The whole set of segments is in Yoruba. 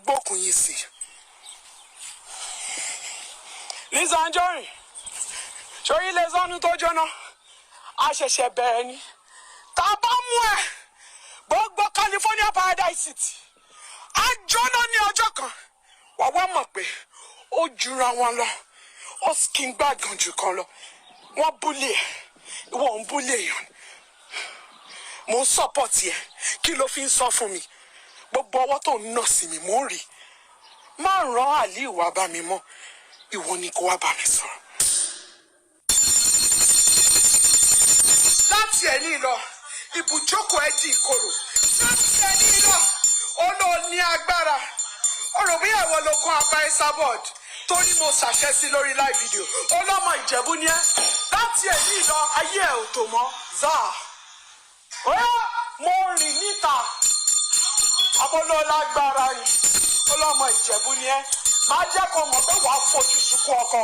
gbókun yín sí. Lizzy Anjorin sórí ilé zọ́nù tó jóná a ṣẹ̀ṣẹ̀ bẹ̀rẹ̀ ni tá a bá mú ẹ gbogbo California Paradise City a jóná ní ọjọ́ kan wà wá mọ̀ pé ó jura wọn lọ ó kí n gbàgàn jù kan lọ wọ́n búlé ẹ̀ ìwọ ń búlé èèyàn mo ń sọ́pọ̀tì ẹ̀ kí ló fi ń sọ fún mi gbogbo ọwọ́ tó ń nà sí mi mò ń rí má ràn Aliu wá bá mi mọ́ ìwọ ni kó wá bá mi sọ̀rọ̀. láti ẹni lọ ibùjókòó ẹ di ìkorò láti ẹni lọ ó lọ ní agbára ó rò bí àwọn olókun apá Esabod torí mo ṣàṣẹ sí lórí live video ó lọ́mọ Ìjẹ̀bú ni ẹ́ láti ẹni lọ ayé ẹ̀ ò tó mọ́ zaa ó mo rìn níta abọ́lọ́lágbára yìí ó lọ́mọ Ìjẹ̀bú ni ẹ́ máa jẹ́ kó mọ̀ pé wàá fojú sunkún ọkọ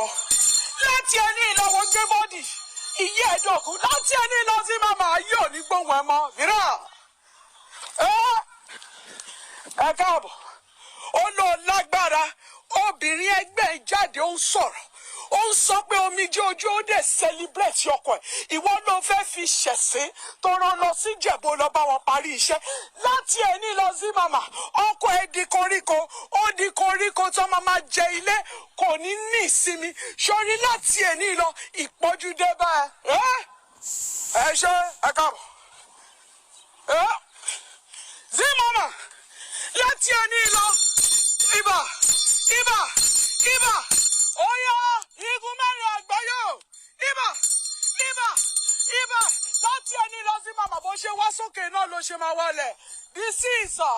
láti ẹni ìlọ́wọ́ gbé bọ́dì ìyé ẹ̀dọ́kù láti ẹni lọ sí màmá ayé òní gbóhùn ẹ mọ́ mìíràn ẹ káàbọ̀ ó lọ lágbára obìnrin ẹgbẹ́ jáde ó ń sọ̀rọ̀ ó ń sọ pé omijé ojú ó dẹ̀ celebrate ọkọ ẹ̀ ìwọ ló fẹ́ fi ṣẹ̀sín tó rán lọ sí Ìjẹ̀bú lọ bá wọn parí iṣẹ́ láti ẹni lọ sí màmá ọkọ ẹ̀ di koríko ó di koríko tó máa jẹ ilé kò ní ní ìsinmi sórí láti ẹni lọ ìpọ́jú dé bá ẹ ṣe ẹ káàbọ̀ sí màmá láti ẹni lọ ibà ibà ibà oya igun mẹ́rin àgbáyé ibà ibà ibà láti ẹni lọ sí màmá bó ṣe wá sókè náà ló ṣe máa wálẹ̀ bísí ìsà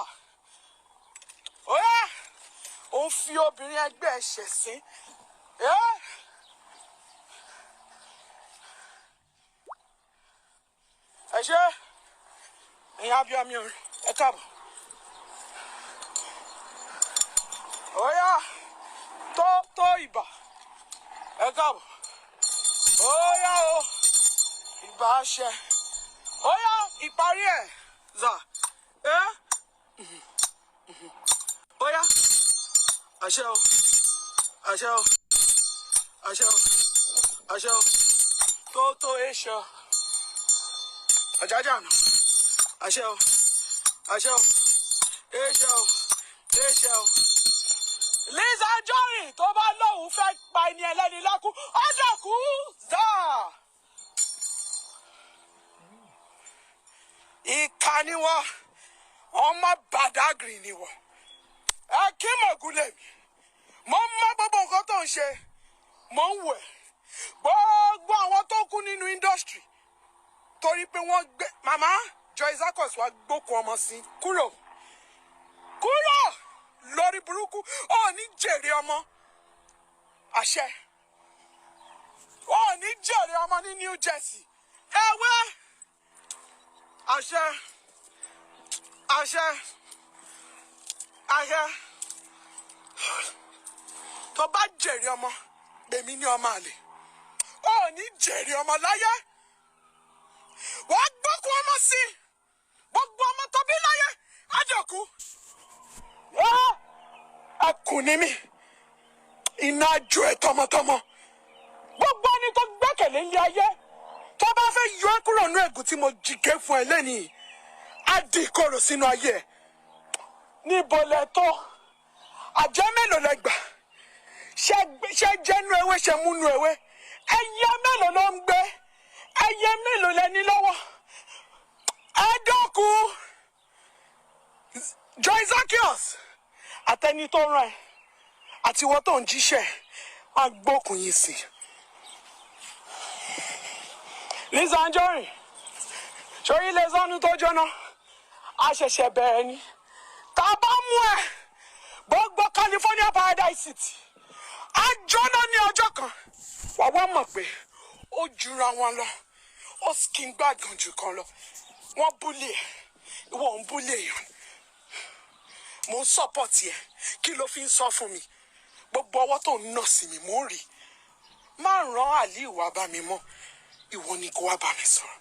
oya ó ń fi obìnrin ẹgbẹ́ ẹ̀ṣẹ̀ sí ẹ ṣe ẹ̀yin abiyamí orin ẹ káàbọ̀ oya tó ìbà ẹ káàbọ̀ óyá o ìbà ṣe óyá ìparí ẹ̀ zà óyá àṣẹ o àṣẹ o àṣẹ o àṣẹ o tó èṣọ àjájà nù àṣẹ o àṣẹ o èṣẹ o èṣẹ o. Lizzy Anjorin tó bá lóun fẹ́ pa ẹni ẹlẹ́ni lọ́kú ọ̀dọ̀ kú dáa. Ìkà ni wọ́n ọmọ Badagry ni wọ́n ẹ kí mọ̀gúnlẹ̀ mi mo mọ gbogbo nǹkan tó ń ṣe mo ń wẹ̀ gbogbo àwọn tó kú nínú industry torí pé wọ́n gbé màmá Joy Zakos wá gbókun ọmọ sí kúrò lórí burúkú ó ní jèrè ọmọ àṣẹ ó ní jèrè ọmọ ní New Jersey ẹwẹ àṣẹ àṣẹ àṣẹ tó bá jèrè ọmọ gbèmí ní ọmọ àlè ó ní jèrè ọmọ láyé wàá gbókun ọmọ sí gbogbo ọmọ tó bí láyé àjọkú. Ẹkùn ni mí iná jó ẹ tọmọtọmọ gbogbo ẹni tó gbẹ́kẹ̀lé ilé ayé tó bá fẹ́ yọ ẹ́ kúrò nínú ẹ̀gún tí mo jìgé fún ẹ lẹ́nìí á di ìkorò sínú ayé ẹ níbo lẹ tó àjẹ́ mélòó lẹ gbà ṣe jẹ́nu ewé ṣe múnú ewé ẹyẹ mélòó ló ń gbé ẹyẹ mélòó lẹ ní lọ́wọ́ ẹ dọ́kun Joy Zakos àtẹni tó rán ẹ àti wọn tó ń jíṣẹ́ máa gbókun yín sí. Lizzy Anjorin sórí ilé zọ́nù tó jóná a ṣẹ̀ṣẹ̀ bẹ̀rẹ̀ ni tá a bá mú ẹ gbogbo California Paradise City a jóná ní ọjọ́ kan wà wá mọ̀ pé ó jura wọn lọ ó kí n gbàgàn jù kan lọ wọ́n búlé ẹ̀ ìwọ ń búlé èèyàn mo ń sọ́pọ̀tì ẹ̀ kí ló fi ń sọ fún mi gbogbo ọwọ́ tó ń nà sí mi mò ń rí má ràn Aliu wá bá mi mọ́ ìwọ ni kó wá bá mi sọ̀rọ̀.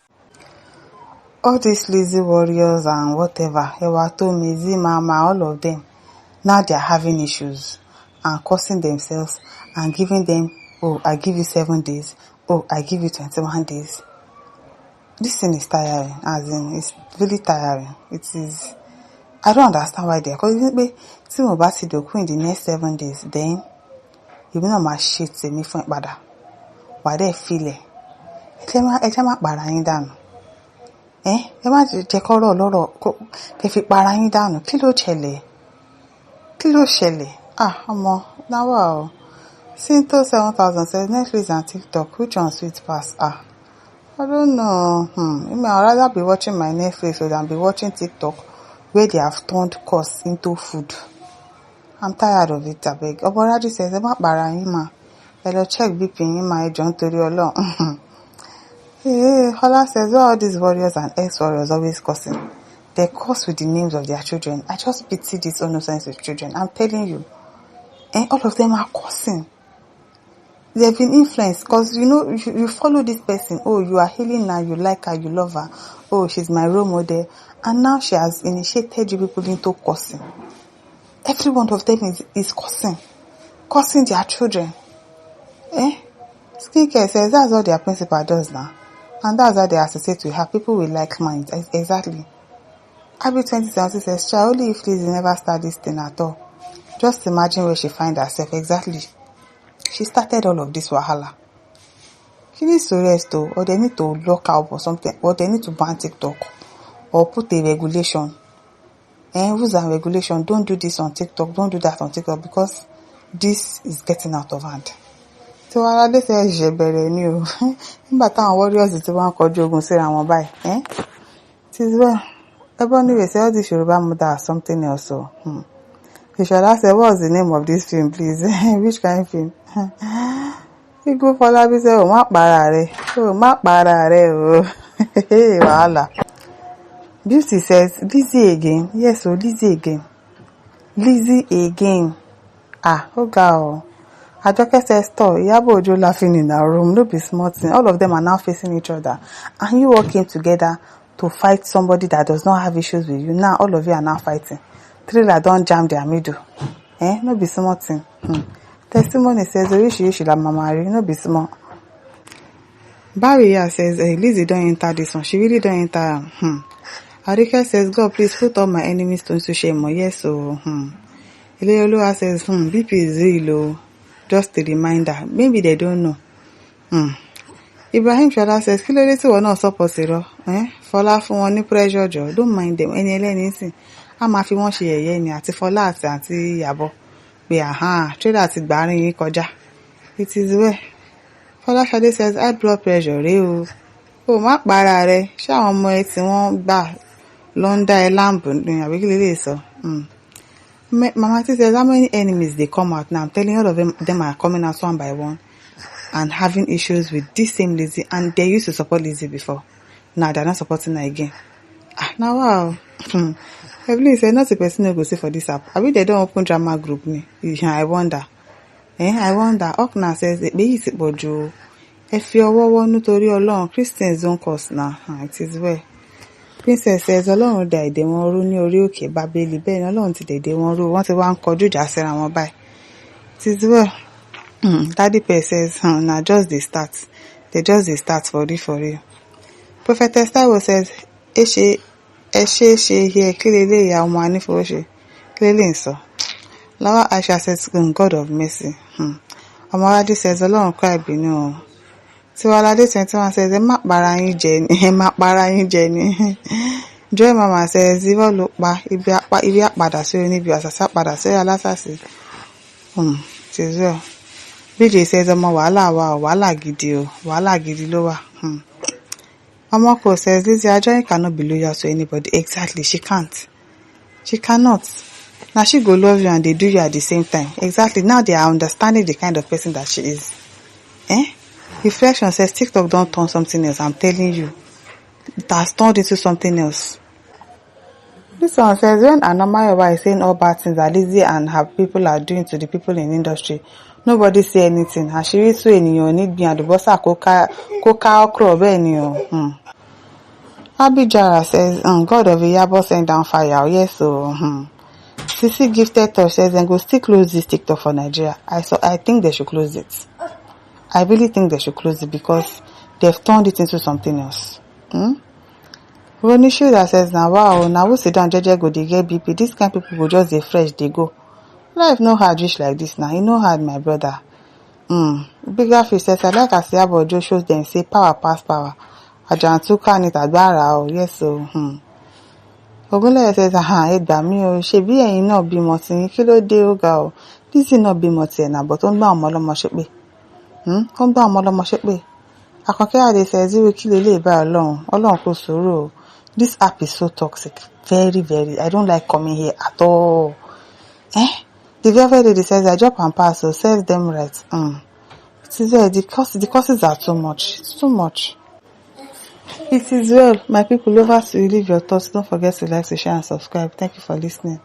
All these Lizzy Worriors and whatever, Ewatomi, Zimama, all of them, Now they are having issues and cursing themselves and giving them, oh, I give you 7 days. Oh, I give you 21 days. This thing is tiring, as in, it's really tiring. It is, I don't understand why they are, because even if you about to do in the next 7 days, then you will not my shit to me for bad. Why they feel it? Ẹ má para yín dànù. Ẹ má jẹ́ kọ́rọ̀ lọ́rọ̀ kẹ́ fi para yín dànù. Kí ló ṣẹlẹ̀? Ọmọ, now wow. Sinto 7,000 says Netflix and TikTok, which one sweet pass? I don't know. I'd rather be watching my Netflix than be watching TikTok, where they have turned course into food. I'm tired of it, I beg. Oboradi says, ẹ má para yín mà. Ẹ lọ check BP yín mà, ẹ jọ̀ọ́ nítorí Ọlọ́run. Hola says, why all these warriors and ex-warriors always cursing? They curse with the names of their children. I just pity these innocent children. I'm telling you. And all of them are cursing. They've been influenced because, you follow this person. Oh, you are healing now. You like her. You love her. Oh, she's my role model. And now she has initiated you people into cursing. Every one of them is cursing. Cursing their children. Skincare says that's what their principal does now. And that's how they associate with her. People with like minds. Exactly. Abby 2017 says, only if Lizzy never start this thing at all. Just imagine where she find herself. Exactly. She started all of this wahala. She needs to rest though, or they need to lock out or something, or they need to ban TikTok, or put a regulation. Rules and regulation, don't do this on TikTok, don't do that on TikTok, because this is getting out of hand. So Alade says, Jebere ni o. Nígbà táwọn warriors ti wá ń kọjú ogun síra wọn báyìí. It is well. Anyway, say all this Yoruba mother or something else. So, you should ask, what's the name of this film, please? Which kind of film? You go for that, say, oh, má para re, Wahala. Beauty says, Lizzy again. Yes, so Lizzy again. Lizzy again. Oh, girl. Ajoke says, Iyabo Ojo laughing in our room. No be small thing. All of them are now facing each other. And you all came together to fight somebody that does not have issues with you. Now, all of you are now fighting. Thriller don't jam their middle. No be small thing. Testimony says, Orishi la mamari. No be small. Barry says, Lizzy don't enter this one. She really don't enter. Arika says, God, please put all my enemies to shame. Yes, so, Ileolua says, BP is real. Just a reminder. Maybe they don't know. Ibrahim Shada says, kí ló dé tí wọ́n náà support irọ́? Fọlá fún wọn ní pressure jọ. Don't mind them. Ẹni ẹlẹ́ni sìn. A máa fi wọ́n ṣe yẹ̀yẹ́ ni àti Fọlá àti Ìyábọ̀. Pé trader ti gbàárín yín kọjá. It is well. Fọlá Shade says, high blood pressure rèé o. O má para rẹ. Ṣé àwọn ọmọ ẹ tí wọ́n gbà ló ń dá ẹ láàmú ní àbí kí lè lè sọ? Mama T says, how many enemies they come out now? I'm telling you, all of them are coming out one by one and having issues with this same Lizzy, and they used to support Lizzy before. Now they're not supporting her again. Now wow. Evelyn said, not a person who go see for this app. I mean, they don't open drama group me. I wonder. I wonder. Okna says, be easy, Bojo. If you're nítorí Ọlọ́run, Christians don't cause now. It is well. Princess says, Ọlọ́run dá èdè wọn rú ní orí òkè Bábélì. Bẹ́ẹ̀ ni Ọlọ́run ti dèdè wọn rú. Wọ́n ti wá ń kọjú ìjà síra wọn báyìí. It is well. Daddy Pay says, now just the start. They just the start for real. Prophetess Taiwo says, she here, clearly ya ọmọ anífowóṣe. Clearly so. Lawa Aisha says, God of mercy. Amoradi says, Ọlọ́run kọ́ ìbínú o. Tiwalade 21 says, ẹ má para yín jẹ ni. Joy Mama says, Zivo ló pa ibi àpàdà sórí níbi àṣàṣà padà sórí alásàsì. Tizuo. BJ says, ọmọ wàhálà gidi o. Wàhálà gidi ló wà. Omoko says, Lizzy Anjorin cannot be loyal to anybody. Exactly, she can't. She cannot. Now she go love you and they do you at the same time. Exactly. Now they are understanding the kind of person that she is. Reflection says TikTok don't turn something else. I'm telling you. It has turned into something else. This one says, when Anomayowa is saying all bad things that Lizzy and her people are doing to the people in the industry, nobody say anything. Àṣírí tú ènìyàn nígbìn àdùbọ́sà kó ká okra bẹ́ẹ̀ ni o. Abijara says, God of Iyabo send down fire. Yes, so. Sissy Gifted Touch says then go still close this TikTok for Nigeria. I think they should close it. I really think they should close it because they've turned it into something else. Ronnie Shooter says now wow, now we sit down jeje go dey get BP. This kind of people go just dey fresh, they go. Life no hard reach like this now. You know hard, my brother. Bigger Fish says I like as Yabo Joe shows them say power pass power. Ajantuka ni tagbara o. Yes so. Ogunleye says ẹgbà mí o, ṣebí ẹ̀yin náà bímọ tí yín, kí ló dé ó ga o. Lizzy náà bímọ tiẹ̀ náà, but ó ń gbá ọmọ ọlọ́mọ ṣépè. Ó ń gbá ọmọ ọlọ́mọ ṣépè. Àkànkẹ́ Adé says irú kí lélẹ̀ bá Ọlọ́run kò sùúrù o. This app is so toxic. Very, very. I don't like coming here at all. The Velvet Lady says I drop and pass, so serve them right. It is well. The courses are too much. It's too much. It is well. My people, over to you. Leave your thoughts. Don't forget to like, to share, and subscribe. Thank you for listening.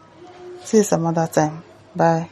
See you some other time. Bye.